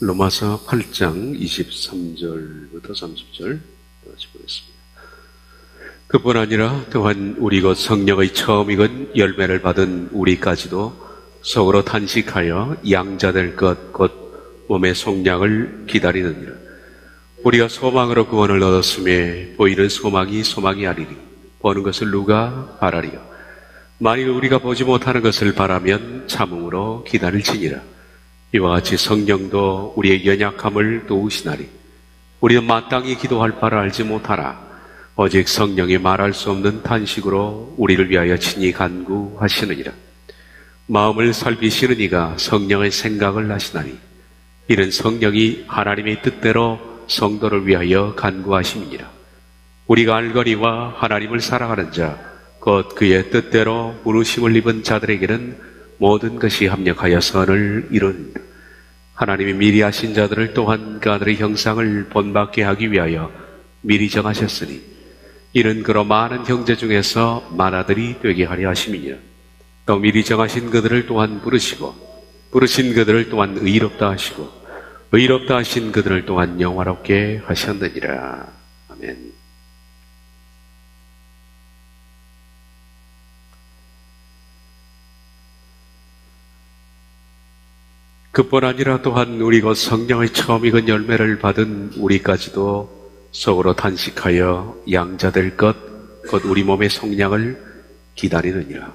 로마서 8장 23절부터 30절 같이 보겠습니다. 그뿐 아니라 또한 우리 곧 성령의 처음 익은 열매를 받은 우리까지도 속으로 탄식하여 양자될 것 곧 몸의 속량을 기다리느니라. 우리가 소망으로 구원을 얻었음에 보이는 소망이 아니니 보는 것을 누가 바라리요. 만일 우리가 보지 못하는 것을 바라면 참음으로 기다릴지니라. 이와 같이 성령도 우리의 연약함을 도우시나니 우리는 마땅히 기도할 바를 알지 못하나 오직 성령이 말할 수 없는 탄식으로 우리를 위하여 친히 간구하시느니라. 마음을 살피시는 이가 성령의 생각을 하시나니 이는 성령이 하나님의 뜻대로 성도를 위하여 간구하심이니라. 우리가 알거니와 하나님을 사랑하는 자 곧 그의 뜻대로 부르심을 입은 자들에게는 모든 것이 합력하여 선을 이루느니라. 하나님이 미리 하신 자들을 또한 그들의 형상을 본받게 하기 위하여 미리 정하셨으니 이는 그로 많은 형제 중에서 만아들이 되게 하려 하심이니라. 또 미리 정하신 그들을 또한 부르시고 부르신 그들을 또한 의롭다 하시고 의롭다 하신 그들을 또한 영화롭게 하셨느니라. 아멘. 그뿐 아니라 또한 우리 곧 성령의 처음 익은 열매를 받은 우리까지도 속으로 탄식하여 양자될 것 곧 우리 몸의 속량을 기다리느니라.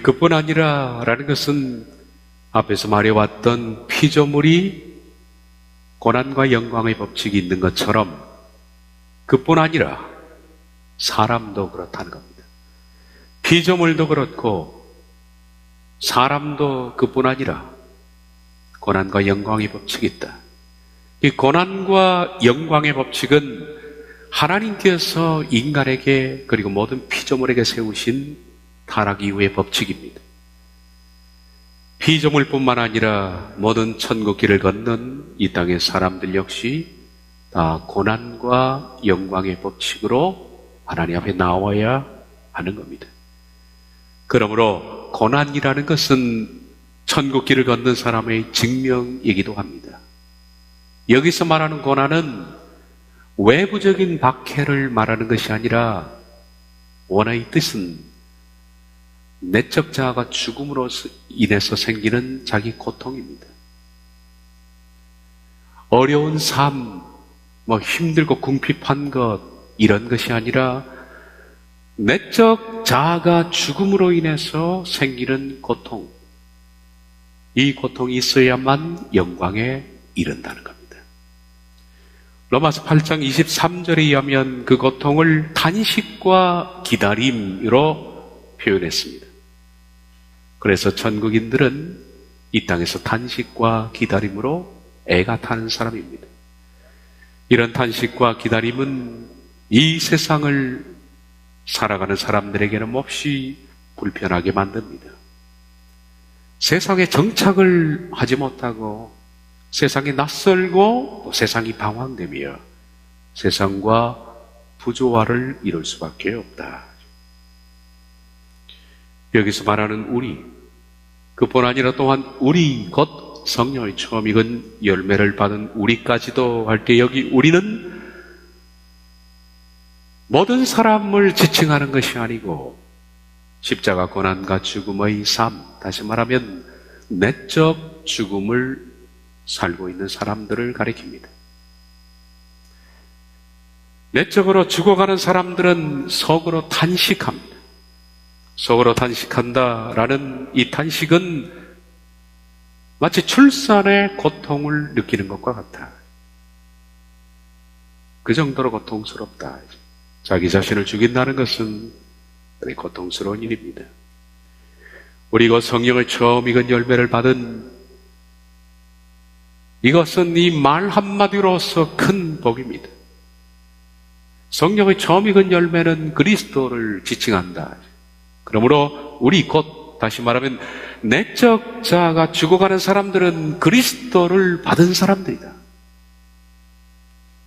그뿐 아니라 라는 것은 앞에서 말해왔던 피조물이 고난과 영광의 법칙이 있는 것처럼 그뿐 아니라 사람도 그렇다는 겁니다. 피조물도 그렇고 사람도 그뿐 아니라 고난과 영광의 법칙이 있다. 이 고난과 영광의 법칙은 하나님께서 인간에게 그리고 모든 피조물에게 세우신 타락 이후의 법칙입니다. 피조물뿐만 아니라 모든 천국길을 걷는 이 땅의 사람들 역시 다 고난과 영광의 법칙으로 하나님 앞에 나와야 하는 겁니다. 그러므로 고난이라는 것은 천국길을 걷는 사람의 증명이기도 합니다. 여기서 말하는 고난은 외부적인 박해를 말하는 것이 아니라 원어의 뜻은 내적 자아가 죽음으로 인해서 생기는 자기 고통입니다. 어려운 삶, 힘들고 궁핍한 것 이런 것이 아니라 내적 자아가 죽음으로 인해서 생기는 고통, 이 고통이 있어야만 영광에 이른다는 겁니다. 로마서 8장 23절에 의하면 그 고통을 탄식과 기다림으로 표현했습니다. 그래서 천국인들은 이 땅에서 탄식과 기다림으로 애가 타는 사람입니다. 이런 탄식과 기다림은 이 세상을 살아가는 사람들에게는 몹시 불편하게 만듭니다. 세상에 정착을 하지 못하고 세상에 낯설고 또 세상이 방황되며 세상과 부조화를 이룰 수밖에 없다. 여기서 말하는 우리, 그뿐 아니라 또한 우리 곧 성령의 처음 익은 열매를 받은 우리까지도 할 때 여기 우리는 모든 사람을 지칭하는 것이 아니고 십자가 고난과 죽음의 삶, 다시 말하면 내적 죽음을 살고 있는 사람들을 가리킵니다. 내적으로 죽어가는 사람들은 속으로 탄식합니다. 속으로 탄식한다라는 이 탄식은 마치 출산의 고통을 느끼는 것과 같아. 그 정도로 고통스럽다. 자기 자신을 죽인다는 것은 고통스러운 일입니다. 우리 곧 성령을 처음 익은 열매를 받은 이것은 이 말 한마디로서 큰 복입니다. 성령의 처음 익은 열매는 그리스도를 지칭한다. 그러므로 우리 곧 다시 말하면 내적 자아가 죽어가는 사람들은 그리스도를 받은 사람들이다.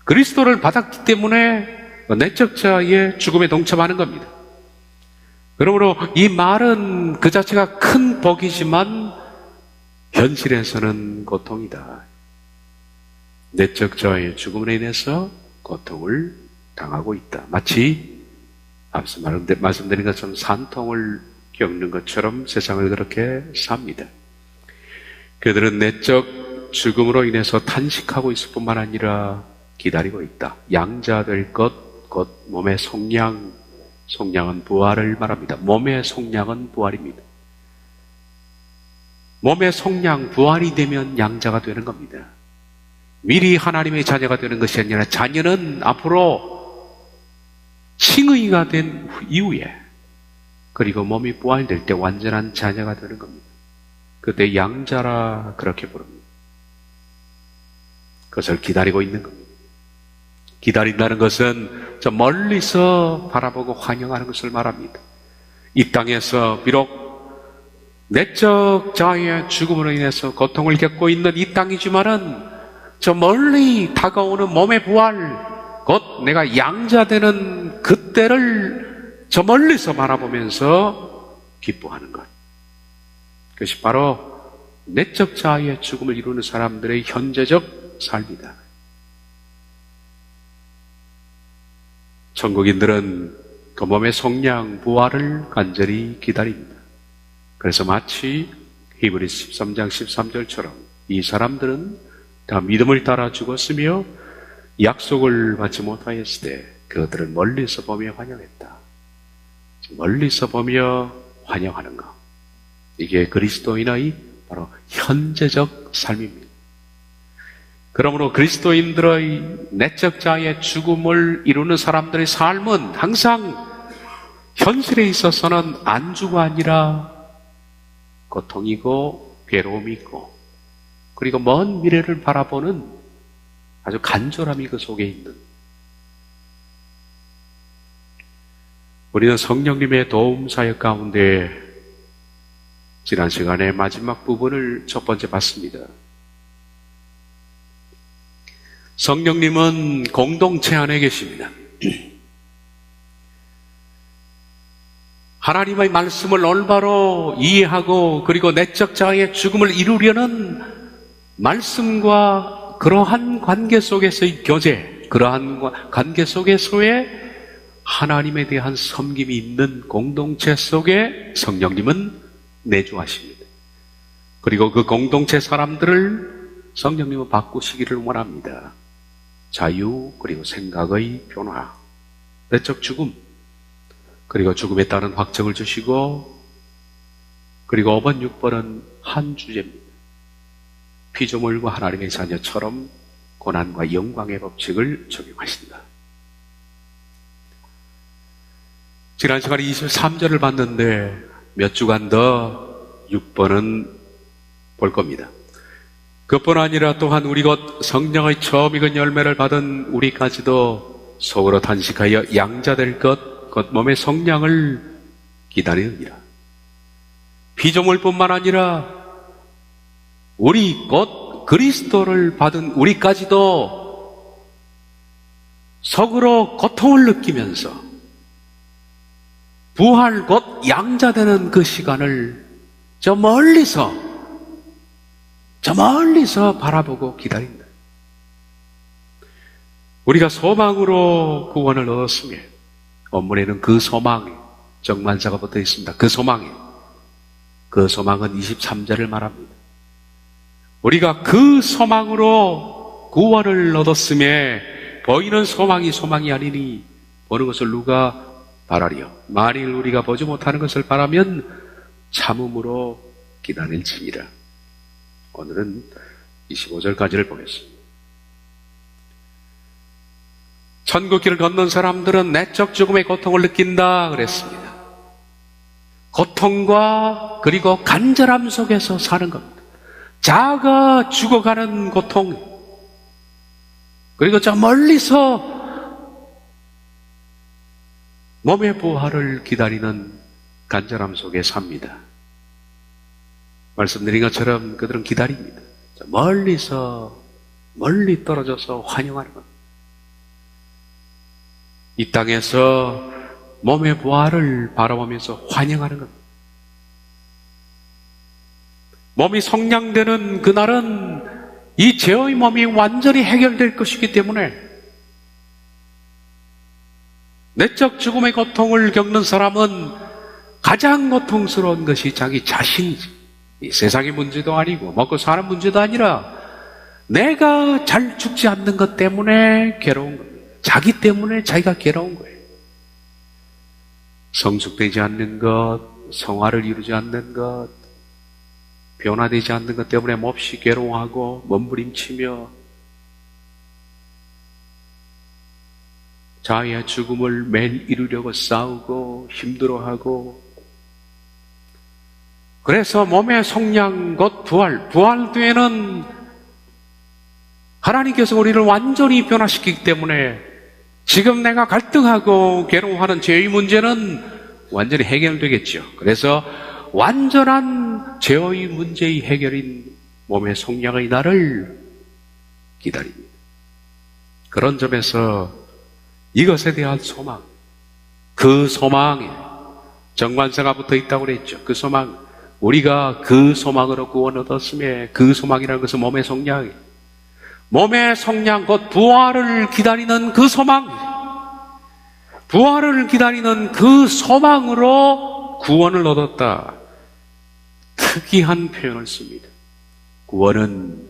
그리스도를 받았기 때문에 내적 자아의 죽음에 동참하는 겁니다. 그러므로 이 말은 그 자체가 큰 복이지만 현실에서는 고통이다. 내적 저의 죽음으로 인해서 고통을 당하고 있다. 마치 앞서 말씀드린 것처럼 산통을 겪는 것처럼 세상을 그렇게 삽니다. 그들은 내적 죽음으로 인해서 탄식하고 있을 뿐만 아니라 기다리고 있다. 양자될 것, 곧 몸의 속량, 속량은 부활을 말합니다. 몸의 속량은 부활입니다. 몸의 속량, 부활이 되면 양자가 되는 겁니다. 미리 하나님의 자녀가 되는 것이 아니라 자녀는 앞으로 칭의가 된 이후에, 그리고 몸이 부활될 때 완전한 자녀가 되는 겁니다. 그때 양자라 그렇게 부릅니다. 그것을 기다리고 있는 겁니다. 기다린다는 것은 저 멀리서 바라보고 환영하는 것을 말합니다. 이 땅에서 비록 내적 자아의 죽음으로 인해서 고통을 겪고 있는 이 땅이지만은 저 멀리 다가오는 몸의 부활, 곧 내가 양자되는 그때를 저 멀리서 바라보면서 기뻐하는 것. 그것이 바로 내적 자아의 죽음을 이루는 사람들의 현재적 삶이다. 천국인들은 그 몸의 속량, 부활을 간절히 기다립니다. 그래서 마치 히브리서 13장 13절처럼 이 사람들은 다 믿음을 따라 죽었으며 약속을 받지 못하였을 때 그들은 멀리서 보며 환영했다. 멀리서 보며 환영하는 것. 이게 그리스도인의 바로 현재적 삶입니다. 그러므로 그리스도인들의 내적 자아의 죽음을 이루는 사람들의 삶은 항상 현실에 있어서는 안주가 아니라 고통이고 괴로움이 있고, 그리고 먼 미래를 바라보는 아주 간절함이 그 속에 있는, 우리는 성령님의 도움 사역 가운데 지난 시간에 마지막 부분을 첫 번째 봤습니다. 성령님은 공동체 안에 계십니다. 하나님의 말씀을 올바로 이해하고 그리고 내적 자아의 죽음을 이루려는 말씀과 그러한 관계 속에서의 교제, 그러한 관계 속에서의 하나님에 대한 섬김이 있는 공동체 속에 성령님은 내주하십니다. 그리고 그 공동체 사람들을 성령님은 바꾸시기를 원합니다. 자유, 그리고 생각의 변화, 내적 죽음, 그리고 죽음에 따른 확정을 주시고, 그리고 5번, 6번은 한 주제입니다. 피조물과 하나님의 자녀처럼 고난과 영광의 법칙을 적용하신다. 지난 시간에 23절을 봤는데 몇 주간 더 6번은 볼 겁니다. 그뿐 아니라 또한 우리 곧 성령의 처음 익은 열매를 받은 우리까지도 속으로 탄식하여 양자될 것, 곧 몸의 성량을 기다리느니라. 피조물뿐만 아니라 우리 곧 그리스도를 받은 우리까지도 속으로 고통을 느끼면서 부활 곧 양자되는 그 시간을 저 멀리서 바라보고 기다린다. 우리가 소망으로 구원을 얻었으며, 본문에는 그 소망에 정만사가 붙어 있습니다. 그 소망은 23절을 말합니다. 우리가 그 소망으로 구원을 얻었음에 보이는 소망이 아니니 보는 것을 누가 바라리요. 만일 우리가 보지 못하는 것을 바라면 참음으로 기다릴지니라. 오늘은 25절까지를 보겠습니다. 천국길을 걷는 사람들은 내적 죽음의 고통을 느낀다 그랬습니다. 고통과 그리고 간절함 속에서 사는 겁니다. 자아가 죽어가는 고통, 그리고 저 멀리서 몸의 부활을 기다리는 간절함 속에 삽니다. 말씀드린 것처럼 그들은 기다립니다. 멀리 떨어져서 환영하는 겁니다. 이 땅에서 몸의 부활을 바라보면서 환영하는 겁니다. 몸이 성량되는 그날은 이 죄의 몸이 완전히 해결될 것이기 때문에 내적 죽음의 고통을 겪는 사람은 가장 고통스러운 것이 자기 자신이지. 이 세상의 문제도 아니고 먹고 사는 문제도 아니라 내가 잘 죽지 않는 것 때문에 괴로운 겁니다. 자기 때문에 자기가 괴로운 거예요. 성숙되지 않는 것, 성화를 이루지 않는 것, 변화되지 않는 것 때문에 몹시 괴로워하고 몸부림치며 자아의 죽음을 매일 이루려고 싸우고 힘들어하고, 그래서 몸의 속량 곧 부활 뒤에는 하나님께서 우리를 완전히 변화시키기 때문에 지금 내가 갈등하고 괴로워하는 죄의 문제는 완전히 해결되겠죠. 그래서 완전한 죄의 문제의 해결인 몸의 속량의 날을 기다립니다. 그런 점에서 이것에 대한 소망, 그 소망에 정관사가 붙어 있다고 그랬죠. 그 소망, 우리가 그 소망으로 구원 얻었음에, 그 소망이라는 것은 몸의 속량이에요. 몸의 속량 곧 부활을 기다리는 그 소망, 부활을 기다리는 그 소망으로 구원을 얻었다. 특이한 표현을 씁니다. 구원은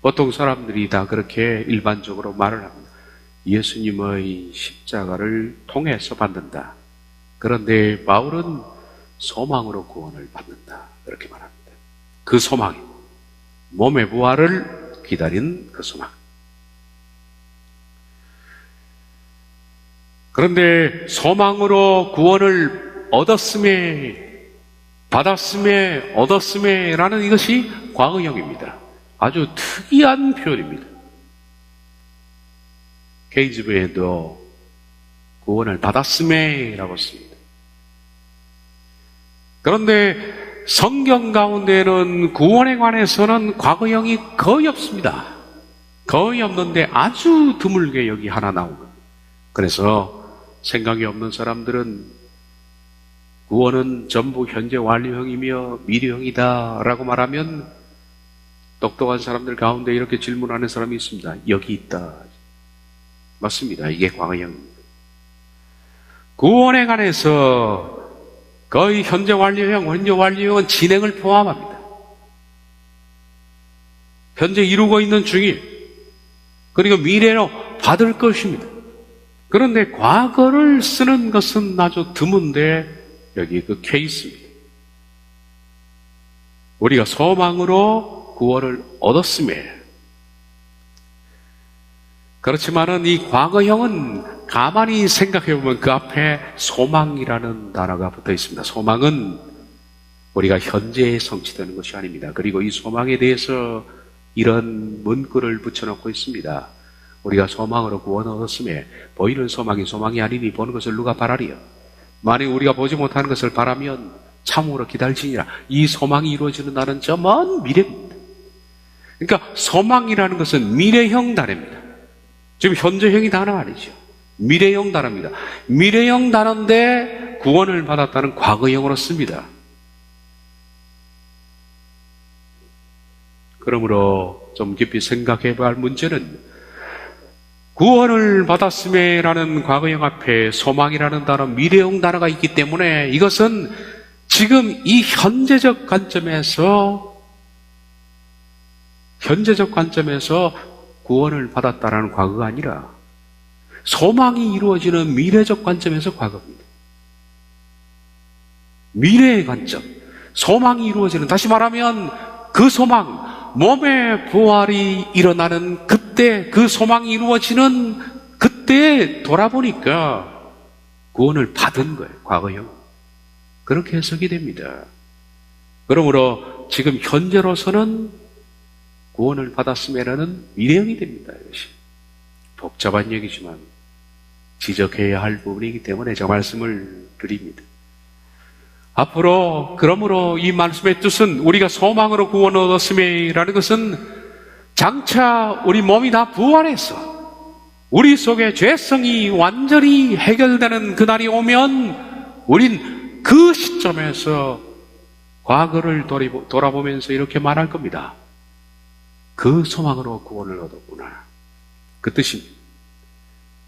보통 사람들이 다 그렇게 일반적으로 말을 합니다. 예수님의 십자가를 통해서 받는다. 그런데 바울은 소망으로 구원을 받는다. 그렇게 말합니다. 그 소망이 몸의 부활을 기다린 그 소망. 그런데 소망으로 구원을 얻었음에 라는 이것이 과거형입니다. 아주 특이한 표현입니다. KJV에도 구원을 받았음에 라고 씁니다. 그런데 성경 가운데는 구원에 관해서는 과거형이 거의 없습니다. 거의 없는데 아주 드물게 여기 하나 나오는. 그래서 생각이 없는 사람들은 구원은 전부 현재 완료형이며 미래형이다 라고 말하면, 똑똑한 사람들 가운데 이렇게 질문하는 사람이 있습니다. 여기 있다. 맞습니다. 이게 과거형입니다. 구원에 관해서 거의 현재 완료형은 진행을 포함합니다. 현재 이루고 있는 중이에요. 그리고 미래로 받을 것입니다. 그런데 과거를 쓰는 것은 아주 드문데 여기 그 케이스입니다. 우리가 소망으로 구원을 얻었음에, 그렇지만은 이 과거형은 가만히 생각해보면 그 앞에 소망이라는 단어가 붙어 있습니다. 소망은 우리가 현재에 성취되는 것이 아닙니다. 그리고 이 소망에 대해서 이런 문구를 붙여놓고 있습니다. 우리가 소망으로 구원 얻었음에 보이는 소망이 아니니 보는 것을 누가 바라리요. 만일 우리가 보지 못하는 것을 바라면 참으로 기다리시니라. 이 소망이 이루어지는 날은 저 먼 미래입니다. 그러니까 소망이라는 것은 미래형 단어입니다. 지금 현재형이 단어 아니죠. 미래형 단어입니다. 미래형 단어인데 구원을 받았다는 과거형으로 씁니다. 그러므로 좀 깊이 생각해 봐야 할 문제는, 구원을 받았음에 라는 과거형 앞에 소망이라는 단어, 미래형 단어가 있기 때문에 이것은 지금 이 현재적 관점에서 구원을 받았다라는 과거가 아니라 소망이 이루어지는 미래적 관점에서 과거입니다. 미래의 관점, 소망이 이루어지는, 다시 말하면 그 소망, 몸의 부활이 일어나는 그때, 그 소망이 이루어지는 그때에 돌아보니까 구원을 받은 거예요. 과거형. 그렇게 해석이 됩니다. 그러므로 지금 현재로서는 구원을 받았음에라는 미래형이 됩니다. 이것이 복잡한 얘기지만 지적해야 할 부분이기 때문에 저 말씀을 드립니다. 앞으로 그러므로 이 말씀의 뜻은, 우리가 소망으로 구원 얻었음이라는 것은 장차 우리 몸이 다 부활해서 우리 속의 죄성이 완전히 해결되는 그날이 오면 우린 그 시점에서 과거를 돌아보면서 이렇게 말할 겁니다. 그 소망으로 구원을 얻었구나. 그 뜻입니다.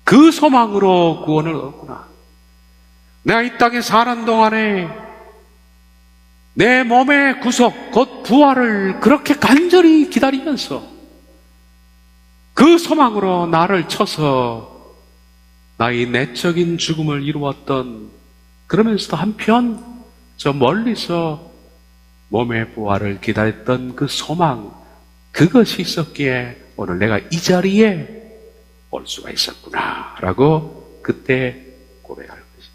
그 소망으로 구원을 얻었구나. 내가 이 땅에 사는 동안에 내 몸의 구속, 곧 부활을 그렇게 간절히 기다리면서 그 소망으로 나를 쳐서 나의 내적인 죽음을 이루었던, 그러면서도 한편 저 멀리서 몸의 부활을 기다렸던 그 소망, 그것이 있었기에 오늘 내가 이 자리에 올 수가 있었구나 라고 그때 고백할 것이다.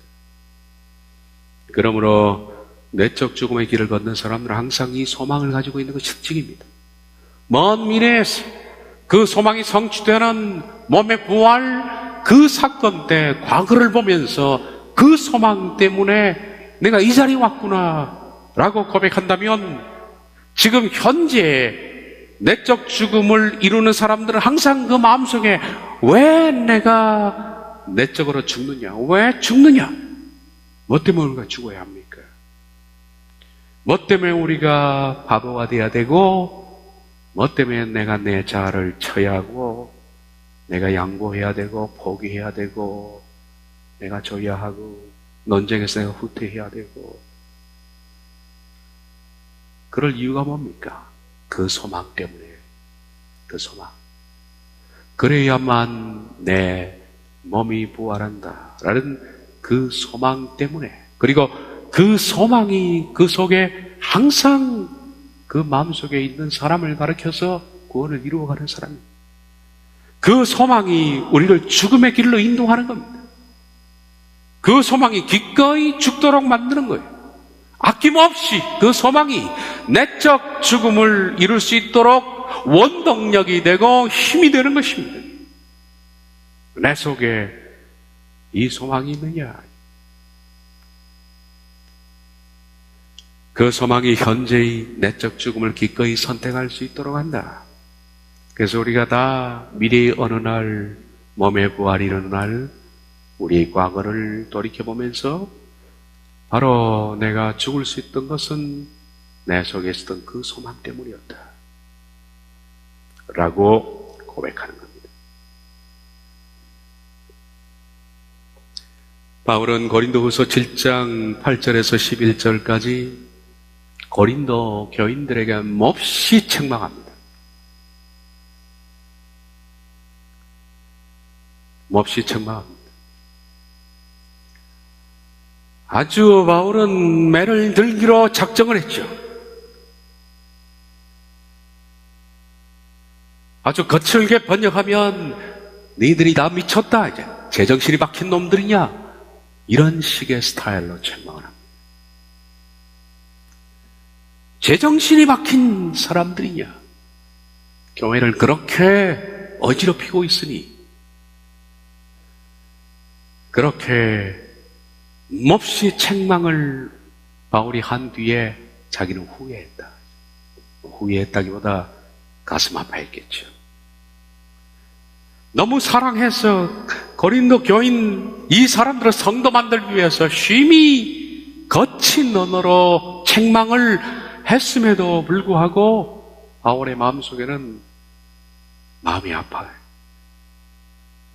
그러므로 내적 죽음의 길을 걷는 사람들은 항상 이 소망을 가지고 있는 것이 특징입니다. 먼 미래에서 그 소망이 성취되는 몸의 부활, 그 사건 때 과거를 보면서 그 소망 때문에 내가 이 자리에 왔구나 라고 고백한다면, 지금 현재 내적 죽음을 이루는 사람들은 항상 그 마음속에 왜 내가 내적으로 죽느냐, 왜 죽느냐, 뭐 때문에 우리가 죽어야 합니까? 뭐 때문에 우리가 바보가 돼야 되고, 뭐 때문에 내가 내 자아를 쳐야 하고, 내가 양보해야 되고, 포기해야 되고, 내가 져야 하고, 논쟁에서 내가 후퇴해야 되고, 그럴 이유가 뭡니까? 그 소망 때문에. 그 소망. 그래야만 내 몸이 부활한다 라는 그 소망 때문에, 그리고 그 소망이 그 속에 항상 그 마음속에 있는 사람을 가르쳐서 구원을 이루어가는 사람입니다. 그 소망이 우리를 죽음의 길로 인도하는 겁니다. 그 소망이 기꺼이 죽도록 만드는 거예요. 아낌없이 그 소망이 내적 죽음을 이룰 수 있도록 원동력이 되고 힘이 되는 것입니다. 내 속에 이 소망이 있느냐? 그 소망이 현재의 내적 죽음을 기꺼이 선택할 수 있도록 한다. 그래서 우리가 다 미래의 어느 날, 몸의 부활이 이르는 날, 우리의 과거를 돌이켜보면서 바로 내가 죽을 수 있던 것은 내 속에 있었던 그 소망 때문이었다 라고 고백하는 겁니다. 바울은 고린도후서 7장 8절에서 11절까지 고린도 교인들에게 몹시 책망합니다. 몹시 책망합니다. 아주 바울은 매를 들기로 작정을 했죠. 아주 거칠게 번역하면 너희들이 다 미쳤다, 이제 제정신이 박힌 놈들이냐, 이런 식의 스타일로 책망을 합니다. 제정신이 박힌 사람들이냐, 교회를 그렇게 어지럽히고 있으니, 그렇게 몹시 책망을 바울이 한 뒤에 자기는 후회했다. 후회했다기보다 가슴 아파했겠죠. 너무 사랑해서 고린도 교인 이 사람들을 성도 만들기 위해서 심히 거친 언어로 책망을 했음에도 불구하고 바울의 마음속에는 마음이 아파요.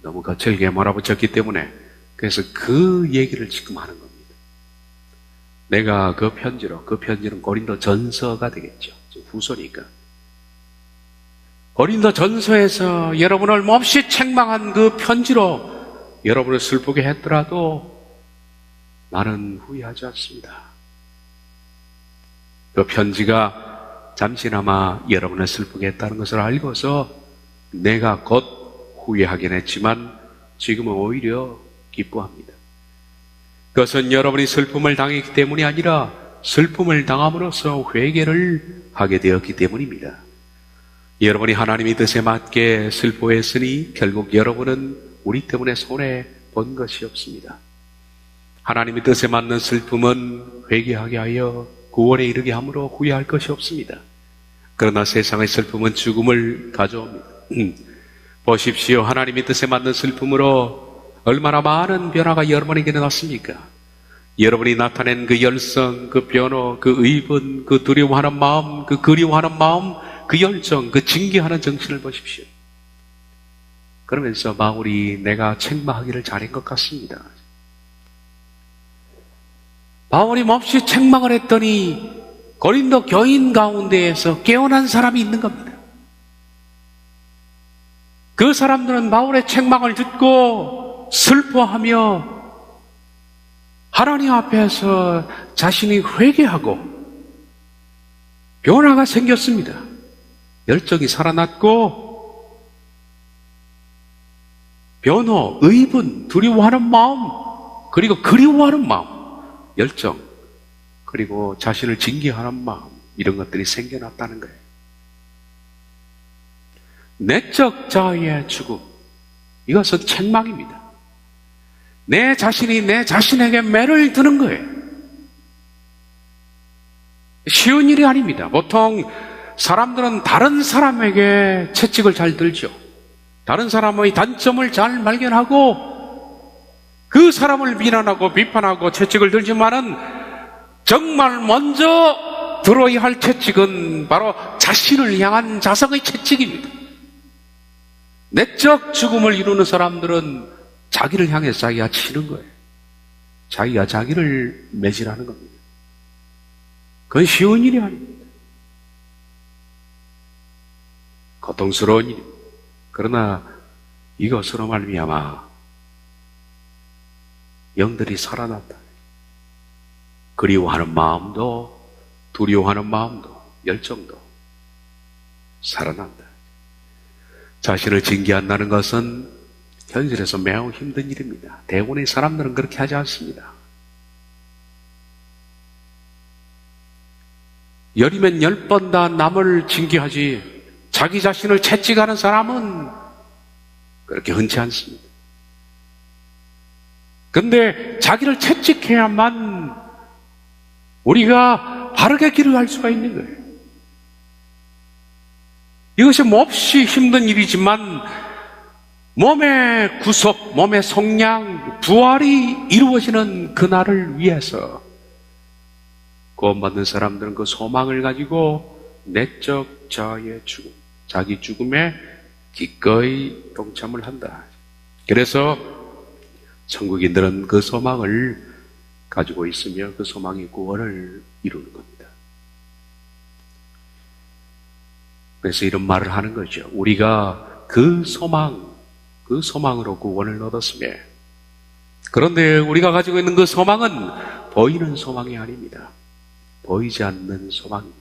너무 거칠게 몰아붙였기 때문에. 그래서 그 얘기를 지금 하는 겁니다. 내가 그 편지는 고린도 전서가 되겠죠. 후서니까. 고린도 전서에서 여러분을 몹시 책망한 그 편지로 여러분을 슬프게 했더라도 나는 후회하지 않습니다. 그 편지가 잠시나마 여러분을 슬프게 했다는 것을 알고서 내가 곧 후회하긴 했지만 지금은 오히려 기뻐합니다. 그것은 여러분이 슬픔을 당했기 때문이 아니라 슬픔을 당함으로써 회개를 하게 되었기 때문입니다. 여러분이 하나님의 뜻에 맞게 슬퍼했으니 결국 여러분은 우리 때문에 손해본 것이 없습니다. 하나님의 뜻에 맞는 슬픔은 회개하게 하여 구원에 이르게 함으로 후회할 것이 없습니다. 그러나 세상의 슬픔은 죽음을 가져옵니다. 보십시오. 하나님의 뜻에 맞는 슬픔으로 얼마나 많은 변화가 여러분에게 일어났습니까? 여러분이 나타낸 그 열성, 그 변호, 그 의분, 그 두려워하는 마음, 그 그리워하는 마음, 그 열정, 그 징계하는 정신을 보십시오. 그러면서 바울이 내가 책망하기를 잘한 것 같습니다. 바울이 몹시 책망을 했더니 고린도 교인 가운데에서 깨어난 사람이 있는 겁니다. 그 사람들은 바울의 책망을 듣고 슬퍼하며 하나님 앞에서 자신이 회개하고 변화가 생겼습니다. 열정이 살아났고 변호, 의분, 두려워하는 마음, 그리고 그리워하는 마음, 열정, 그리고 자신을 징계하는 마음, 이런 것들이 생겨났다는 거예요. 내적 자아의 죽음, 이것은 책망입니다. 내 자신이 내 자신에게 매를 드는 거예요. 쉬운 일이 아닙니다. 보통 사람들은 다른 사람에게 채찍을 잘 들죠. 다른 사람의 단점을 잘 발견하고 그 사람을 비난하고 비판하고 채찍을 들지만은 정말 먼저 들어야 할 채찍은 바로 자신을 향한 자성의 채찍입니다. 내적 죽음을 이루는 사람들은 자기를 향해 자기가 치는 거예요. 자기가 자기를 매질하는 겁니다. 그건 쉬운 일이 아닙니다. 고통스러운 일입니다. 그러나 이것으로 말미암아 영들이 살아났다. 그리워하는 마음도 두려워하는 마음도 열정도 살아난다. 자신을 징계한다는 것은 현실에서 매우 힘든 일입니다. 대부분의 사람들은 그렇게 하지 않습니다. 열이면 10번 다 남을 징계하지 자기 자신을 채찍하는 사람은 그렇게 흔치 않습니다. 근데 자기를 채찍해야만 우리가 바르게 길을 갈 수가 있는 거예요. 이것이 몹시 힘든 일이지만 몸의 구속, 몸의 성량, 부활이 이루어지는 그날을 위해서 구원받는 사람들은 그 소망을 가지고 내적 자아의 죽음, 자기 죽음에 기꺼이 동참을 한다. 그래서 천국인들은 그 소망을 가지고 있으며 그 소망이 구원을 이루는 겁니다. 그래서 이런 말을 하는 거죠. 우리가 그 소망으로 구원을 얻었으며, 그런데 우리가 가지고 있는 그 소망은 보이는 소망이 아닙니다. 보이지 않는 소망입니다.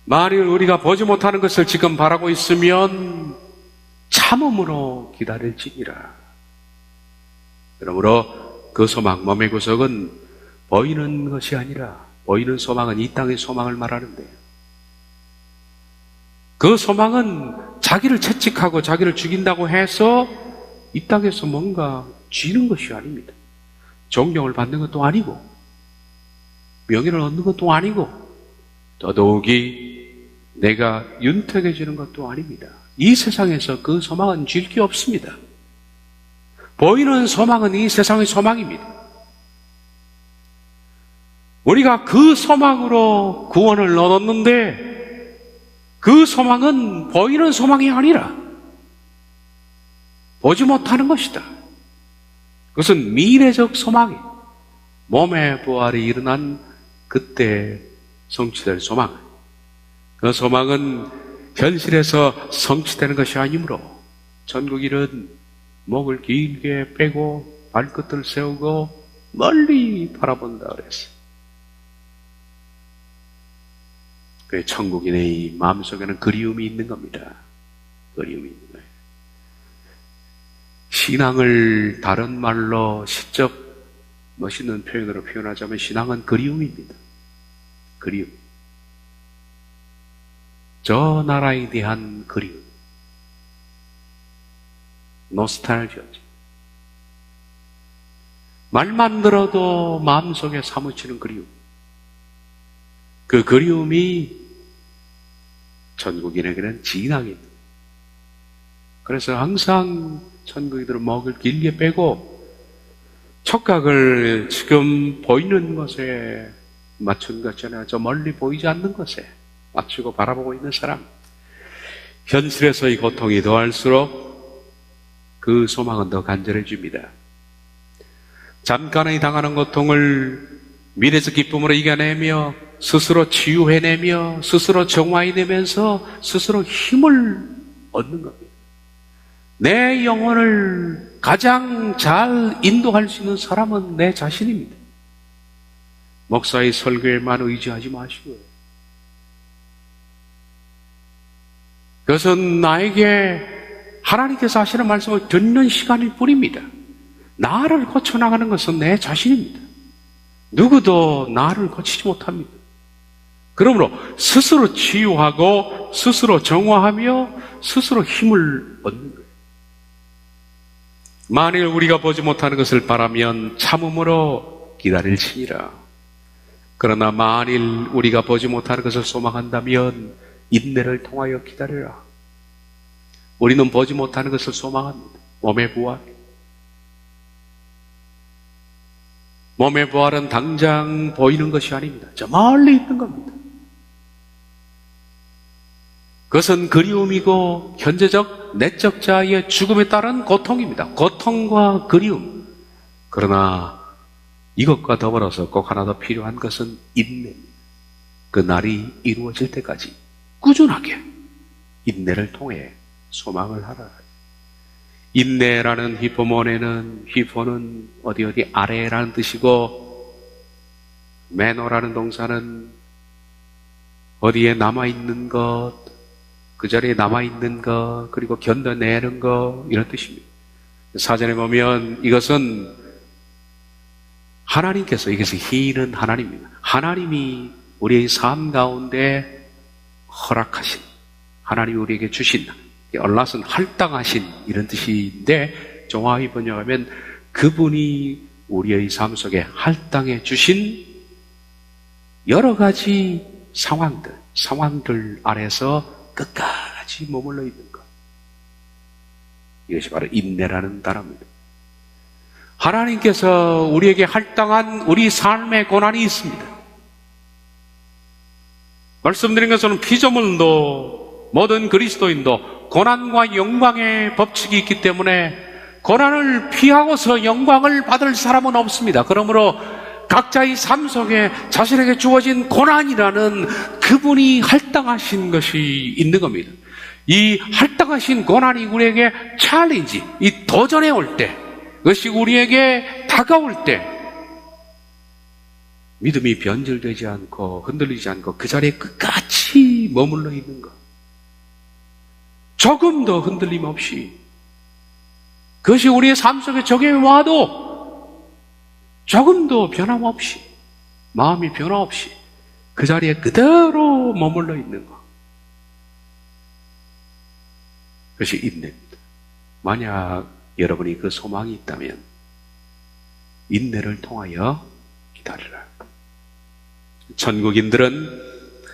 만일 우리가 보지 못하는 것을 지금 바라고 있으면 참음으로 기다릴지니라. 그러므로 그 소망, 몸의 구석은 보이는 것이 아니라, 보이는 소망은 이 땅의 소망을 말하는데, 그 소망은 자기를 채찍하고 자기를 죽인다고 해서 이 땅에서 뭔가 쥐는 것이 아닙니다. 존경을 받는 것도 아니고 명예를 얻는 것도 아니고 더더욱이 내가 윤택해지는 것도 아닙니다. 이 세상에서 그 소망은 질 게 없습니다. 보이는 소망은 이 세상의 소망입니다. 우리가 그 소망으로 구원을 얻었는데 그 소망은 보이는 소망이 아니라 보지 못하는 것이다. 그것은 미래적 소망이에요. 몸의 부활이 일어난 그때 성취될 소망. 그 소망은 현실에서 성취되는 것이 아니므로 천국인은 목을 길게 빼고 발끝을 세우고 멀리 바라본다 그랬어요. 그 천국인의 마음속에는 그리움이 있는 겁니다. 그리움이 있는 거예요. 신앙을 다른 말로 시적 멋있는 표현으로 표현하자면 신앙은 그리움입니다. 그리움. 저 나라에 대한 그리움. 노스탈지아죠. 말만 들어도 마음속에 사무치는 그리움. 그 그리움이 천국인에게는 진앙입니다. 그래서 항상 천국인들은 목을 길게 빼고 촉각을 지금 보이는 것에 맞춘 것이나 저 멀리 보이지 않는 것에 맞추고 바라보고 있는 사람, 현실에서의 고통이 더할수록 그 소망은 더 간절해집니다. 잠깐의 당하는 고통을 미래적 기쁨으로 이겨내며 스스로 치유해내며 스스로 정화해내면서 스스로 힘을 얻는 겁니다. 내 영혼을 가장 잘 인도할 수 있는 사람은 내 자신입니다. 목사의 설교에만 의지하지 마시고요. 그것은 나에게 하나님께서 하시는 말씀을 듣는 시간일 뿐입니다. 나를 고쳐나가는 것은 내 자신입니다. 누구도 나를 고치지 못합니다. 그러므로 스스로 치유하고 스스로 정화하며 스스로 힘을 얻는 거예요. 만일 우리가 보지 못하는 것을 바라면 참음으로 기다릴지니라. 그러나 만일 우리가 보지 못하는 것을 소망한다면 인내를 통하여 기다리라. 우리는 보지 못하는 것을 소망합니다. 몸의 부활. 몸의 부활은 당장 보이는 것이 아닙니다. 저 멀리 있는 겁니다. 그것은 그리움이고 현재적 내적 자아의 죽음에 따른 고통입니다. 고통과 그리움. 그러나 이것과 더불어서 꼭 하나 더 필요한 것은 인내입니다. 그 날이 이루어질 때까지 꾸준하게 인내를 통해 소망을 하라. 인내라는 히포몬에는, 히포는 어디 아래라는 뜻이고, 매노라는 동사는 어디에 남아있는 것, 그 자리에 남아있는 것, 그리고 견뎌내는 것, 이런 뜻입니다. 사전에 보면 이것은 하나님께서, 이것이 희는 하나님입니다. 하나님이 우리의 삶 가운데 허락하신, 하나님이 우리에게 주신, 얼라슨 할당하신 이런 뜻인데, 정확히 번역하면 그분이 우리의 삶 속에 할당해 주신 여러 가지 상황들 아래서 끝까지 머물러 있는 것. 이것이 바로 인내라는 단어입니다. 하나님께서 우리에게 할당한 우리 삶의 고난이 있습니다. 말씀드린 것처럼 피조물도 모든 그리스도인도 고난과 영광의 법칙이 있기 때문에 고난을 피하고서 영광을 받을 사람은 없습니다. 그러므로 각자의 삶 속에 자신에게 주어진 고난이라는 그분이 할당하신 것이 있는 겁니다. 이 할당하신 고난이 우리에게 챌린지, 이 도전해 올 때, 그것이 우리에게 다가올 때 믿음이 변질되지 않고 흔들리지 않고 그 자리에 끝까지 머물러 있는 것, 조금 더 흔들림 없이, 그것이 우리의 삶 속에 적용해 와도 조금도 변함없이, 마음이 변함없이 그 자리에 그대로 머물러 있는 것, 그것이 인내입니다. 만약 여러분이 그 소망이 있다면 인내를 통하여 기다리라. 천국인들은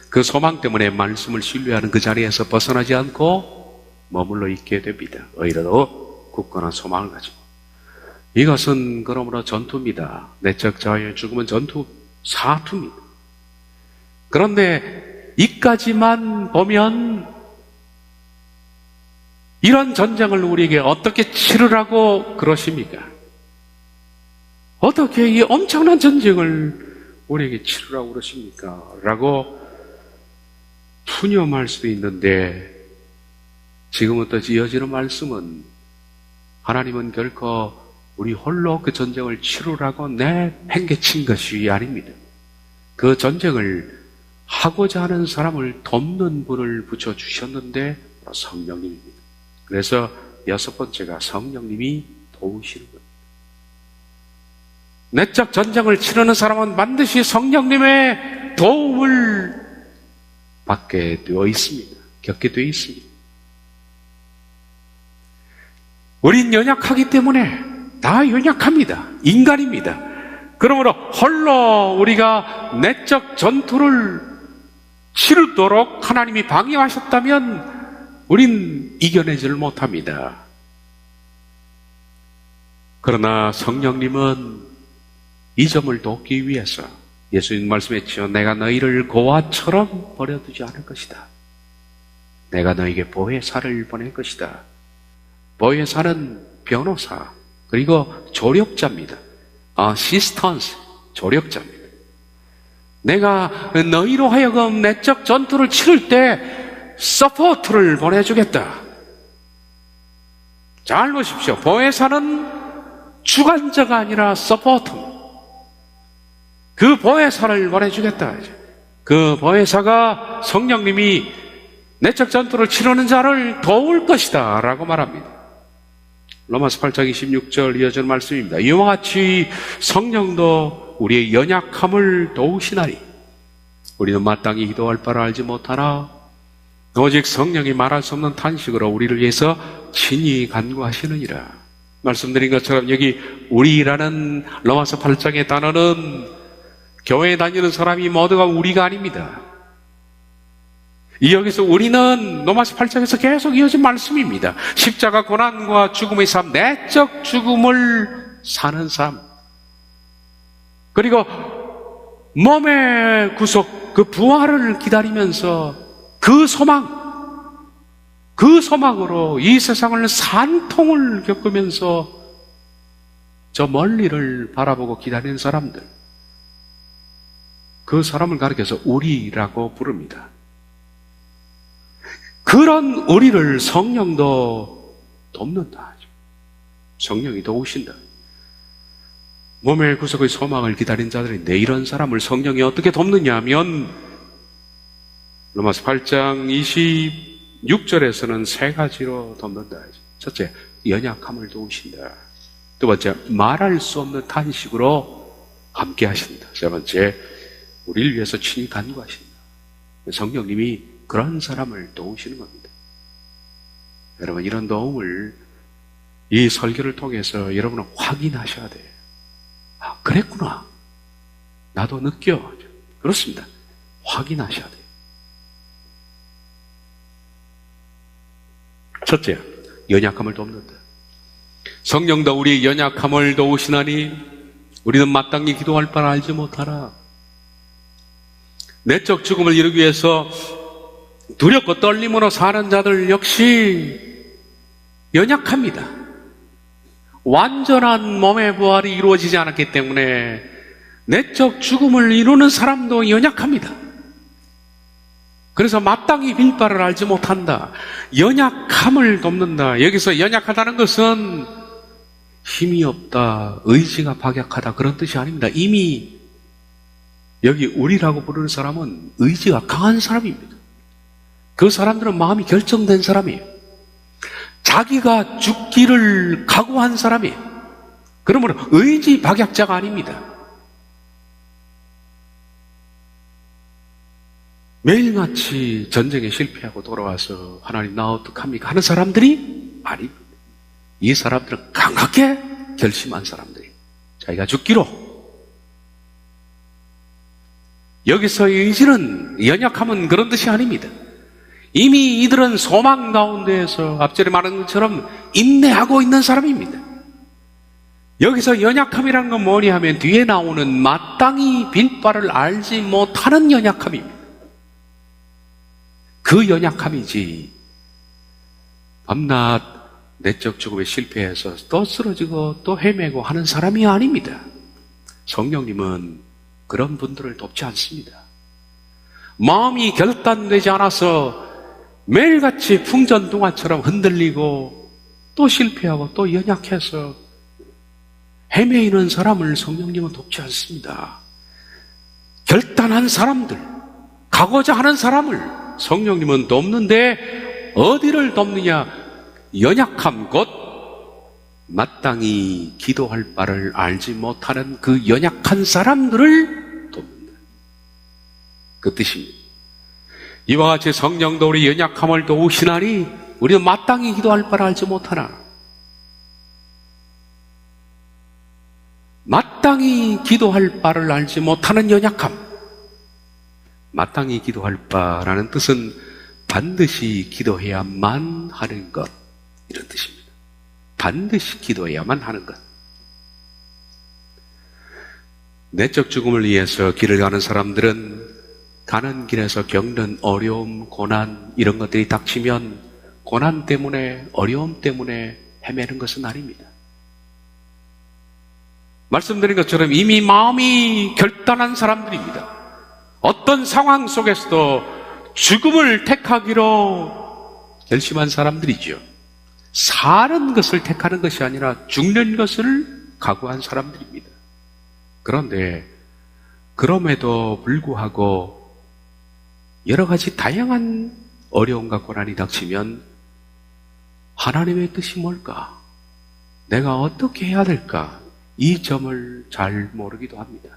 그 소망 때문에 말씀을 신뢰하는 그 자리에서 벗어나지 않고 머물러 있게 됩니다. 오히려 굳건한 소망을 가지고. 이것은 그러므로 전투입니다. 내적 자아의 죽음은 전투, 사투입니다. 그런데 이까지만 보면 이런 전쟁을 우리에게 어떻게 치르라고 그러십니까? 어떻게 이 엄청난 전쟁을 우리에게 치르라고 그러십니까? 라고 푸념할 수도 있는데, 지금부터 이어지는 말씀은 하나님은 결코 우리 홀로 그 전쟁을 치르라고 내팽개친 것이 아닙니다. 그 전쟁을 하고자 하는 사람을 돕는 분을 붙여주셨는데 바로 성령님입니다. 그래서 6번째가 성령님이 도우시는 겁니다. 내적 전쟁을 치르는 사람은 반드시 성령님의 도움을 받게 되어 있습니다. 겪게 되어 있습니다. 우린 연약하기 때문에 다 연약합니다. 인간입니다. 그러므로 홀로 우리가 내적 전투를 치르도록 하나님이 방해하셨다면 우린 이겨내지를 못합니다. 그러나 성령님은 이 점을 돕기 위해서 예수님 말씀했죠. 내가 너희를 고아처럼 버려두지 않을 것이다. 내가 너에게 보혜사를 보낼 것이다. 보혜사는 변호사 그리고 조력자입니다. 시스턴스, 조력자입니다. 내가 너희로 하여금 내적 전투를 치를 때 서포트를 보내주겠다. 잘 보십시오. 보혜사는 주관자가 아니라 서포트. 그 보혜사를 보내주겠다. 그 보혜사가 성령님이 내적 전투를 치르는 자를 도울 것이다 라고 말합니다. 로마서 8장 26절 이어지는 말씀입니다. 이와 같이 성령도 우리의 연약함을 도우시나니 우리는 마땅히 기도할 바를 알지 못하나 오직 성령이 말할 수 없는 탄식으로 우리를 위해서 친히 간구하시느니라. 말씀드린 것처럼 여기 우리라는 로마서 8장의 단어는 교회에 다니는 사람이 모두가 우리가 아닙니다. 여기서 우리는 로마서 8장에서 계속 이어진 말씀입니다. 십자가 고난과 죽음의 삶, 내적 죽음을 사는 삶, 그리고 몸의 구속, 그 부활을 기다리면서 그 소망으로 이 세상을 산통을 겪으면서 저 멀리를 바라보고 기다리는 사람들, 그 사람을 가리켜서 우리라고 부릅니다. 그런 우리를 성령도 돕는다. 성령이 도우신다. 몸의 구속의 소망을 기다린 자들인데 이런 사람을 성령이 어떻게 돕느냐 하면 로마서 8장 26절에서는 세 가지로 돕는다. 첫째, 연약함을 도우신다. 두 번째, 말할 수 없는 탄식으로 함께 하신다. 세 번째, 우리를 위해서 친히 간구하신다. 성령님이 그런 사람을 도우시는 겁니다. 여러분, 이런 도움을 이 설교를 통해서 여러분은 확인하셔야 돼요. 아, 그랬구나. 나도 느껴. 그렇습니다. 확인하셔야 돼요. 첫째, 연약함을 돕는다. 성령도 우리의 연약함을 도우시나니 우리는 마땅히 기도할 바를 알지 못하라. 내적 죽음을 이루기 위해서 두렵고 떨림으로 사는 자들 역시 연약합니다. 완전한 몸의 부활이 이루어지지 않았기 때문에 내적 죽음을 이루는 사람도 연약합니다. 그래서 마땅히 빌 바를 알지 못한다. 연약함을 돕는다. 여기서 연약하다는 것은 힘이 없다, 의지가 박약하다 그런 뜻이 아닙니다. 이미 여기 우리라고 부르는 사람은 의지가 강한 사람입니다. 그 사람들은 마음이 결정된 사람이에요. 자기가 죽기를 각오한 사람이에요. 그러므로 의지 박약자가 아닙니다. 매일같이 전쟁에 실패하고 돌아와서 하나님 나 어떡합니까 하는 사람들이 아닙니다. 이 사람들은 강하게 결심한 사람들이에요. 자기가 죽기로. 여기서의 의지는, 연약함은 그런 뜻이 아닙니다. 이미 이들은 소망 가운데에서 앞전에 말한 것처럼 인내하고 있는 사람입니다. 여기서 연약함이라는 건 뭐냐 하면 뒤에 나오는 마땅히 빌 바를 알지 못하는 연약함입니다. 그 연약함이지 밤낮 내적 죽음에 실패해서 또 쓰러지고 또 헤매고 하는 사람이 아닙니다. 성령님은 그런 분들을 돕지 않습니다. 마음이 결단되지 않아서 매일같이 풍전등화처럼 흔들리고 또 실패하고 또 연약해서 헤매이는 사람을 성령님은 돕지 않습니다. 결단한 사람들, 가고자 하는 사람을 성령님은 돕는데 어디를 돕느냐? 연약함, 곧 마땅히 기도할 바를 알지 못하는 그 연약한 사람들을 돕는다. 그 뜻입니다. 이와 같이 성령도 우리 연약함을 도우시나니 우리는 마땅히 기도할 바를 알지 못하나. 마땅히 기도할 바를 알지 못하는 연약함. 마땅히 기도할 바라는 뜻은 반드시 기도해야만 하는 것, 이런 뜻입니다. 반드시 기도해야만 하는 것. 내적 죽음을 위해서 길을 가는 사람들은 가는 길에서 겪는 어려움, 고난 이런 것들이 닥치면 고난 때문에, 어려움 때문에 헤매는 것은 아닙니다. 말씀드린 것처럼 이미 마음이 결단한 사람들입니다. 어떤 상황 속에서도 죽음을 택하기로 결심한 사람들이죠. 사는 것을 택하는 것이 아니라 죽는 것을 각오한 사람들입니다. 그런데 그럼에도 불구하고 여러 가지 다양한 어려움과 고난이 닥치면 하나님의 뜻이 뭘까? 내가 어떻게 해야 될까? 이 점을 잘 모르기도 합니다.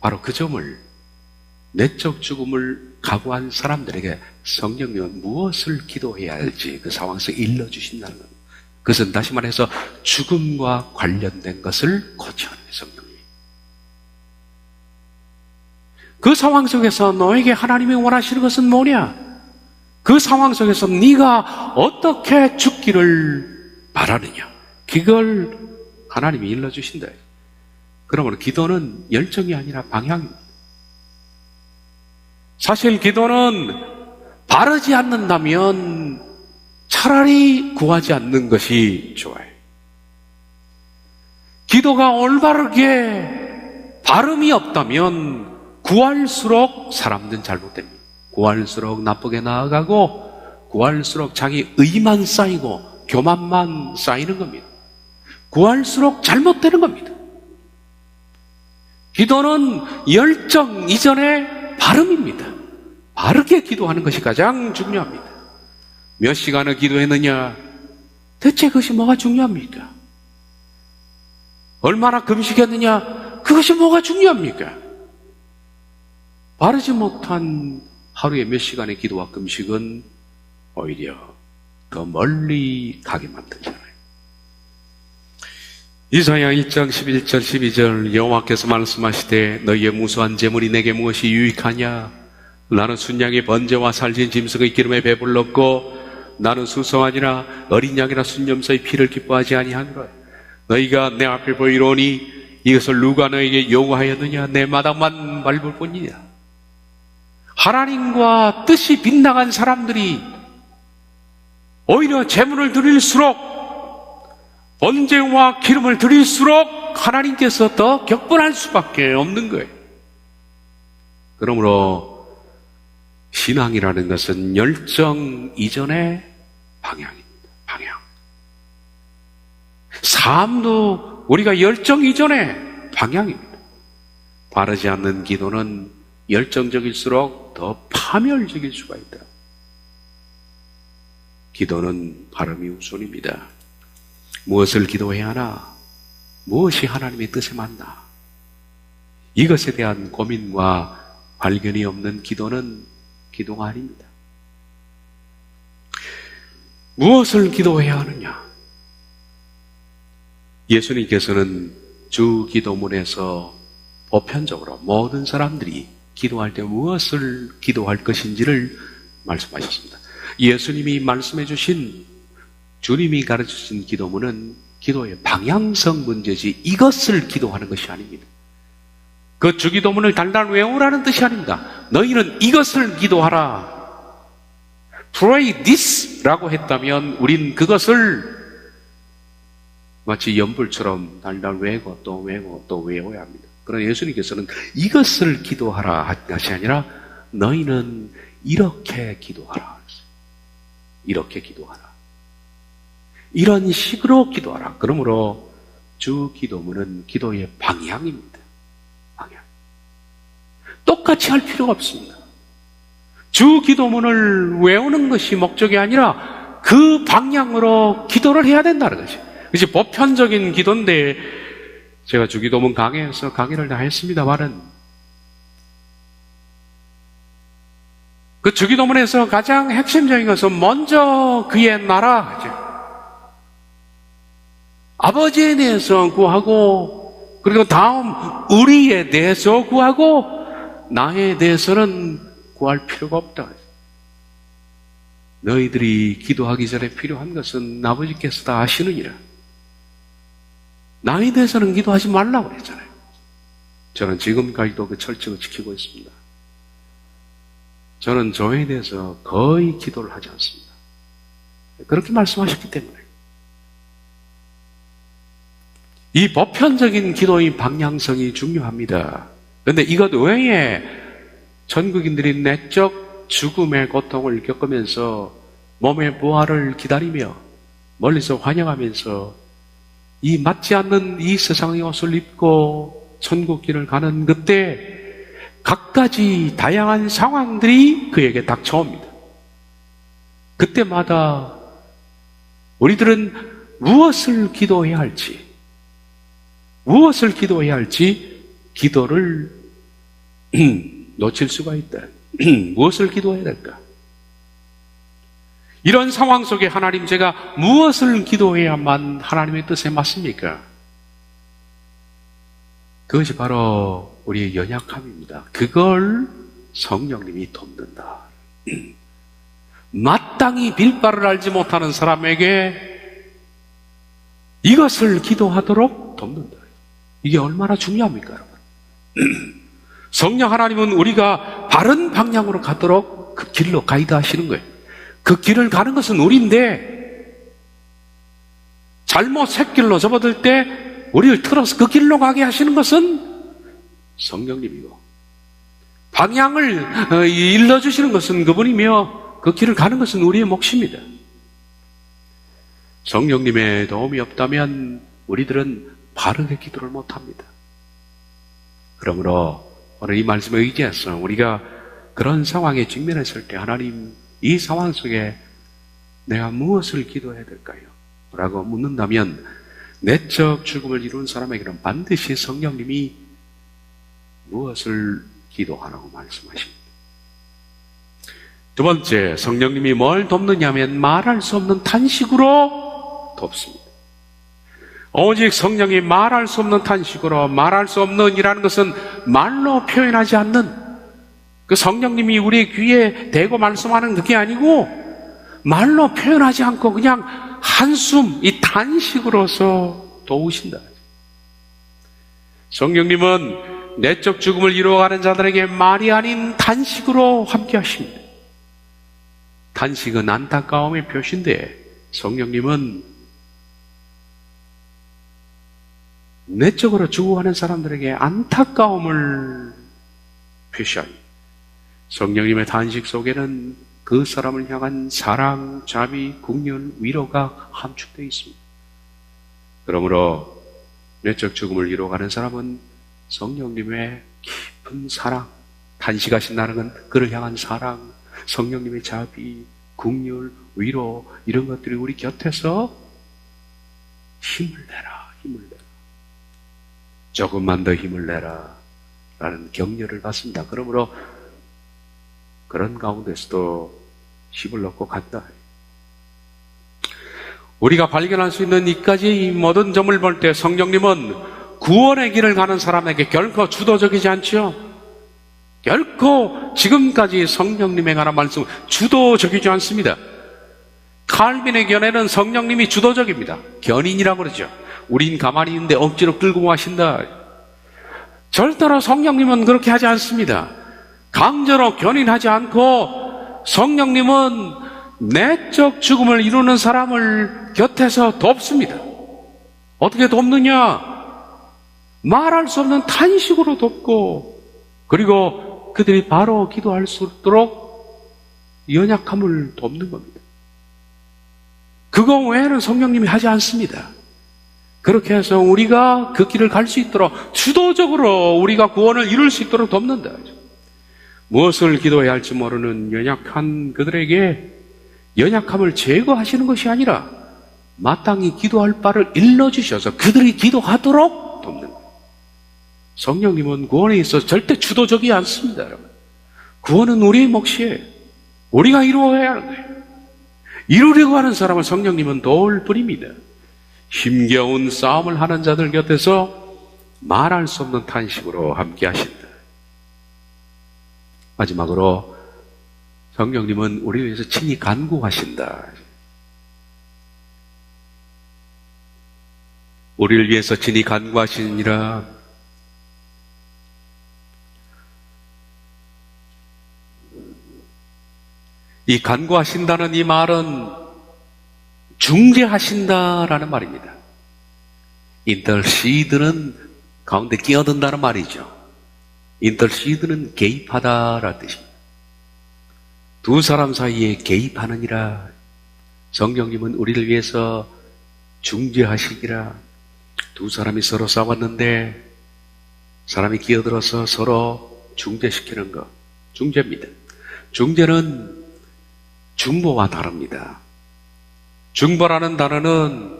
바로 그 점을 내적 죽음을 각오한 사람들에게 성령님은 무엇을 기도해야 할지 그 상황에서 일러주신다는 겁니다. 그것은 다시 말해서 죽음과 관련된 것을 고쳐하는 성령님. 그 상황 속에서 너에게 하나님이 원하시는 것은 뭐냐? 그 상황 속에서 네가 어떻게 죽기를 바라느냐? 그걸 하나님이 일러주신다. 그러므로 기도는 열정이 아니라 방향입니다. 사실 기도는 바르지 않는다면 차라리 구하지 않는 것이 좋아요. 기도가 올바르게 발음이 없다면 구할수록 사람들은 잘못됩니다. 구할수록 나쁘게 나아가고 구할수록 자기 의만 쌓이고 교만만 쌓이는 겁니다. 구할수록 잘못되는 겁니다. 기도는 열정 이전에 발음입니다. 바르게 기도하는 것이 가장 중요합니다. 몇 시간을 기도했느냐? 대체 그것이 뭐가 중요합니까? 얼마나 금식했느냐? 그것이 뭐가 중요합니까? 바르지 못한 하루에 몇 시간의 기도와 금식은 오히려 더 멀리 가게 만들잖아요. 이사야 1장 11절 12절 여호와께서 말씀하시되 너희의 무수한 재물이 내게 무엇이 유익하냐? 나는 순양의 번제와 살진 짐승의 기름에 배불렀고 나는 수송아지나 어린 양이나 순염소의 피를 기뻐하지 아니하노라. 너희가 내 앞에 보이로니 이것을 누가 너에게 요구하였느냐? 내 마당만 밟을 뿐이냐. 하나님과 뜻이 빗나간 사람들이 오히려 제물을 드릴수록 번제와 기름을 드릴수록 하나님께서 더 격분할 수밖에 없는 거예요. 그러므로 신앙이라는 것은 열정 이전의 방향입니다. 방향. 삶도 우리가 열정 이전의 방향입니다. 바르지 않는 기도는 열정적일수록 더 파멸적일 수가 있다. 기도는 발음이 우선입니다. 무엇을 기도해야 하나? 무엇이 하나님의 뜻에 맞나? 이것에 대한 고민과 발견이 없는 기도는 기도가 아닙니다. 무엇을 기도해야 하느냐? 예수님께서는 주 기도문에서 보편적으로 모든 사람들이 기도할 때 무엇을 기도할 것인지를 말씀하셨습니다. 예수님이 말씀해 주신, 주님이 가르쳐 주신 기도문은 기도의 방향성 문제지 이것을 기도하는 것이 아닙니다. 그 주기도문을 달달 외우라는 뜻이 아닙니다. 너희는 이것을 기도하라. Pray this 라고 했다면 우린 그것을 마치 연불처럼 달달 외고 또 외고 또 외워야 합니다. 그러나 예수님께서는 이것을 기도하라 하시 아니라 너희는 이렇게 기도하라. 이렇게 기도하라. 이런 식으로 기도하라. 그러므로 주 기도문은 기도의 방향입니다. 방향. 똑같이 할 필요가 없습니다. 주 기도문을 외우는 것이 목적이 아니라 그 방향으로 기도를 해야 된다는 거죠. 그것이 보편적인 기도인데 제가 주기도문 강의에서 강의를 다 했습니다만은 그 주기도문에서 가장 핵심적인 것은 먼저 그의 나라, 아버지에 대해서 구하고 그리고 다음 우리에 대해서 구하고 나에 대해서는 구할 필요가 없다. 너희들이 기도하기 전에 필요한 것은 아버지께서 다 아시느니라. 나에 대해서는 기도하지 말라고 그랬잖아요. 저는 지금까지도 그 철칙을 지키고 있습니다. 저는 저에 대해서 거의 기도를 하지 않습니다. 그렇게 말씀하셨기 때문에. 이 보편적인 기도의 방향성이 중요합니다. 그런데 이것 외에 전국인들이 내적 죽음의 고통을 겪으면서 몸의 부활을 기다리며 멀리서 환영하면서 이 맞지 않는 이 세상의 옷을 입고 천국길을 가는 그때 갖가지 다양한 상황들이 그에게 닥쳐옵니다. 그때마다 우리들은 무엇을 기도해야 할지, 기도를 놓칠 수가 있다. 무엇을 기도해야 될까? 이런 상황 속에 하나님, 제가 무엇을 기도해야만 하나님의 뜻에 맞습니까? 그것이 바로 우리의 연약함입니다. 그걸 성령님이 돕는다. 마땅히 빌바를 알지 못하는 사람에게 이것을 기도하도록 돕는다. 이게 얼마나 중요합니까, 여러분? 성령 하나님은 우리가 바른 방향으로 가도록 그 길로 가이드 하시는 거예요. 그 길을 가는 것은 우리인데, 잘못 샛길로 접어들 때 우리를 틀어서 그 길로 가게 하시는 것은 성령님이고, 방향을 일러주시는 것은 그분이며, 그 길을 가는 것은 우리의 몫입니다. 성령님의 도움이 없다면 우리들은 바르게 기도를 못합니다. 그러므로 오늘 이 말씀에 의지해서 우리가 그런 상황에 직면했을 때, 하나님, 이 상황 속에 내가 무엇을 기도해야 될까요? 라고 묻는다면 내적 죽음을 이룬 사람에게는 반드시 성령님이 무엇을 기도하라고 말씀하십니다. 두 번째, 성령님이 뭘 돕느냐 하면 말할 수 없는 탄식으로 돕습니다. 오직 성령이 말할 수 없는 탄식으로, 말할 수 없는 이라는 것은 말로 표현하지 않는, 그 성령님이 우리 귀에 대고 말씀하는 그게 아니고 말로 표현하지 않고 그냥 한숨, 이 탄식으로서 도우신다. 성령님은 내적 죽음을 이루어가는 자들에게 말이 아닌 탄식으로 함께 하십니다. 탄식은 안타까움의 표시인데, 성령님은 내적으로 죽어가는 사람들에게 안타까움을 표시합니다. 성령님의 탄식 속에는 그 사람을 향한 사랑, 자비, 긍휼, 위로가 함축되어 있습니다. 그러므로 내적 죽음을 이루어가는 사람은 성령님의 깊은 사랑, 탄식하신다는 건 그를 향한 사랑, 성령님의 자비, 긍휼, 위로, 이런 것들이 우리 곁에서 힘을 내라, 조금만 더 힘을 내라 라는 격려를 받습니다. 그러므로 그런 가운데서도 힘을 얻고 간다. 우리가 발견할 수 있는 이까지 모든 점을 볼 때 성령님은 구원의 길을 가는 사람에게 결코 주도적이지 않죠. 결코 지금까지 성령님에 관한 말씀은 주도적이지 않습니다. 칼빈의 견해는 성령님이 주도적입니다. 견인이라고 그러죠. 우린 가만히 있는데 억지로 끌고 가신다. 절대로 성령님은 그렇게 하지 않습니다. 강제로 견인하지 않고 성령님은 내적 죽음을 이루는 사람을 곁에서 돕습니다. 어떻게 돕느냐? 말할 수 없는 탄식으로 돕고, 그리고 그들이 바로 기도할 수 있도록 연약함을 돕는 겁니다. 그거 외에는 성령님이 하지 않습니다. 그렇게 해서 우리가 그 길을 갈 수 있도록 주도적으로 우리가 구원을 이룰 수 있도록 돕는다. 무엇을 기도해야 할지 모르는 연약한 그들에게 연약함을 제거하시는 것이 아니라 마땅히 기도할 바를 일러주셔서 그들이 기도하도록 돕는 거예요. 성령님은 구원에 있어서 절대 주도적이지 않습니다, 여러분. 구원은 우리의 몫이에요. 우리가 이루어야 하는 거예요. 이루려고 하는 사람을 성령님은 도울 뿐입니다. 힘겨운 싸움을 하는 자들 곁에서 말할 수 없는 탄식으로 함께 하신다. 마지막으로 성령님은 우리 위해서 친히 간구하신다. 우리를 위해서 친히 간구하시니라. 이 간구하신다는 이 말은 중재하신다라는 말입니다. intercede는 가운데 끼어든다는 말이죠. intercede는 개입하다라는 뜻입니다. 두 사람 사이에 개입하느니라. 성령님은 우리를 위해서 중재하시기라. 두 사람이 서로 싸웠는데 사람이 끼어들어서 서로 중재시키는 것, 중재입니다. 중재는 중보와 다릅니다. 중보라는 단어는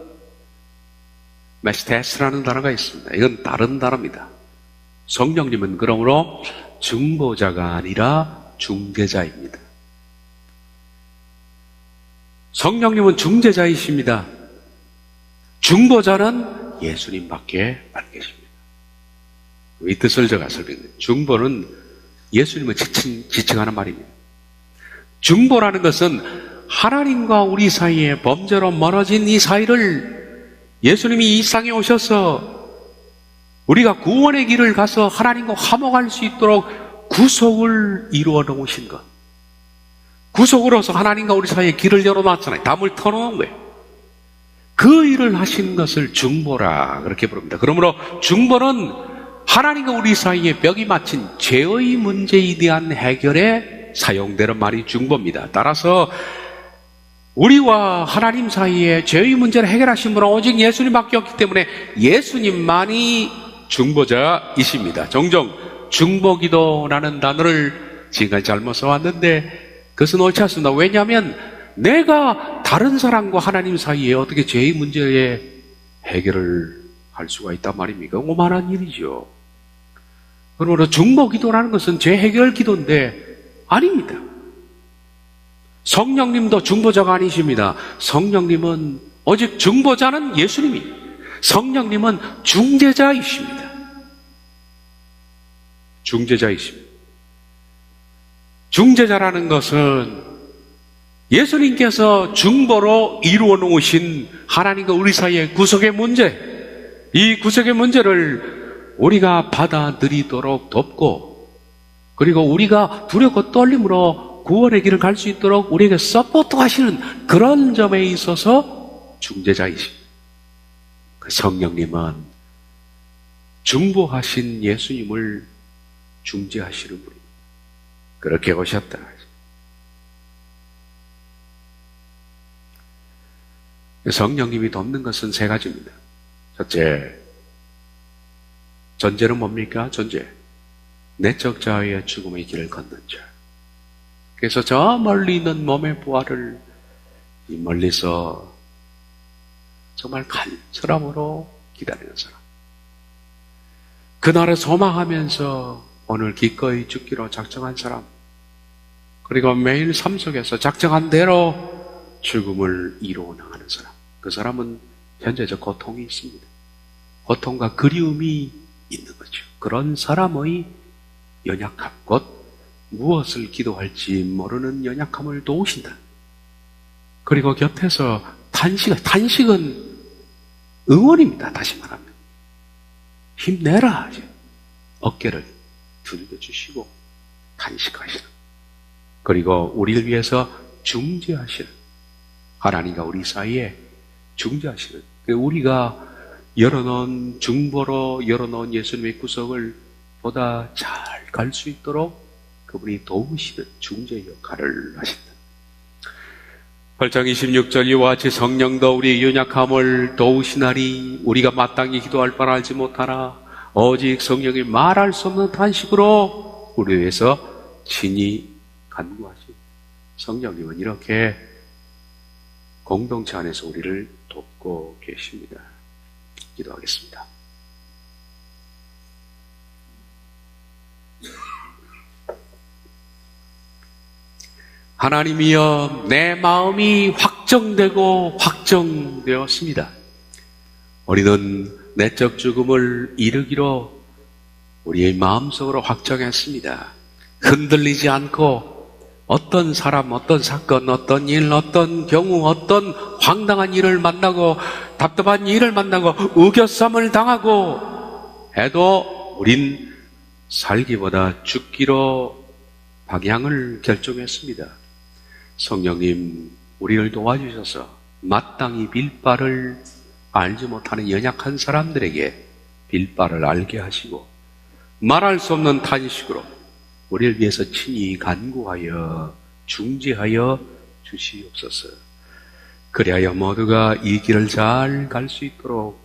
메스테스라는 단어가 있습니다. 이건 다른 단어입니다. 성령님은 그러므로 중보자가 아니라 중재자입니다. 성령님은 중재자이십니다. 중보자는 예수님밖에 안 계십니다. 이 뜻을 제가 설명해요. 중보는 예수님을 지칭하는 말입니다. 중보라는 것은 하나님과 우리 사이에 범죄로 멀어진 이 사이를 예수님이 이 땅에 오셔서 우리가 구원의 길을 가서 하나님과 화목할 수 있도록 구속을 이루어 놓으신 것. 구속으로서 하나님과 우리 사이에 길을 열어놨잖아요. 담을 터놓은 거예요. 그 일을 하신 것을 중보라 그렇게 부릅니다. 그러므로 중보는 하나님과 우리 사이에 벽이 막힌 죄의 문제에 대한 해결에 사용되는 말이 중보입니다. 따라서 우리와 하나님 사이에 죄의 문제를 해결하신 분은 오직 예수님밖에 없기 때문에 예수님만이 중보자이십니다. 종종 중보기도라는 단어를 지금까지 잘못 써왔는데 그것은 옳지 않습니다. 왜냐하면 내가 다른 사람과 하나님 사이에 어떻게 죄의 문제에 해결을 할 수가 있단 말입니까? 오만한 일이죠. 그러므로 중보기도라는 것은 죄 해결 기도인데 아닙니다. 성령님도 중보자가 아니십니다. 성령님은 오직 중보자는 예수님이, 성령님은 중재자이십니다. 중재자이십니다. 중재자라는 것은 예수님께서 중보로 이루어 놓으신 하나님과 우리 사이의 구속의 문제, 이 구속의 문제를 우리가 받아들이도록 돕고, 그리고 우리가 두렵고 떨림으로 구원의 길을 갈 수 있도록 우리에게 서포트 하시는 그런 점에 있어서 중재자이십니다. 그 성령님은 중보하신 예수님을 중재하시는 분입니다. 그렇게 오셨다. 성령님이 돕는 것은 세 가지입니다. 첫째, 전제는 뭡니까? 전제. 내적 자아의 죽음의 길을 걷는 자. 그래서 저 멀리 있는 몸의 부활을 이 멀리서 정말 간절함으로 기다리는 사람. 그날을 소망하면서 오늘 기꺼이 죽기로 작정한 사람. 그리고 매일 삶 속에서 작정한 대로 죽음을 이루어 나가는 사람. 그 사람은 현재적 고통이 있습니다. 고통과 그리움이 있는 거죠. 그런 사람의 연약함, 곧 무엇을 기도할지 모르는 연약함을 도우신다. 그리고 곁에서 탄식은 응원입니다. 다시 말하면 힘내라. 어깨를 두들겨 주시고 탄식하시는, 그리고 우리를 위해서 중재하시는, 하나님과 우리 사이에 중재하시는, 우리가 열어놓은, 중보로 열어놓은 예수님의 구석을 보다 잘 갈 수 있도록 그분이 도우시는 중재 역할을 하신다. 8장 26절, 이와 같이 성령도 우리의 연약함을 도우시나니 우리가 마땅히 기도할 바를 알지 못하나 오직 성령이 말할 수 없는 탄식으로 우리 위해서 친히 간구하시고, 성령님은 이렇게 공동체 안에서 우리를 돕고 계십니다. 기도하겠습니다. 하나님이여, 내 마음이 확정되고 확정되었습니다. 우리는 내적 죽음을 이루기로 우리의 마음속으로 확정했습니다. 흔들리지 않고 어떤 사람, 어떤 사건, 어떤 일, 어떤 경우, 어떤 황당한 일을 만나고 답답한 일을 만나고 의겨쌈을 당하고 해도 우린 살기보다 죽기로 방향을 결정했습니다. 성령님, 우리를 도와주셔서 마땅히 빌바를 알지 못하는 연약한 사람들에게 빌바를 알게 하시고 말할 수 없는 탄식으로 우리를 위해서 친히 간구하여 중지하여 주시옵소서. 그리하여 모두가 이 길을 잘 갈 수 있도록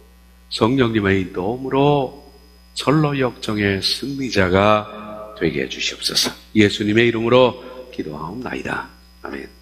성령님의 도움으로 철로 역정의 승리자가 되게 해주시옵소서. 예수님의 이름으로 기도하옵나이다. 아멘.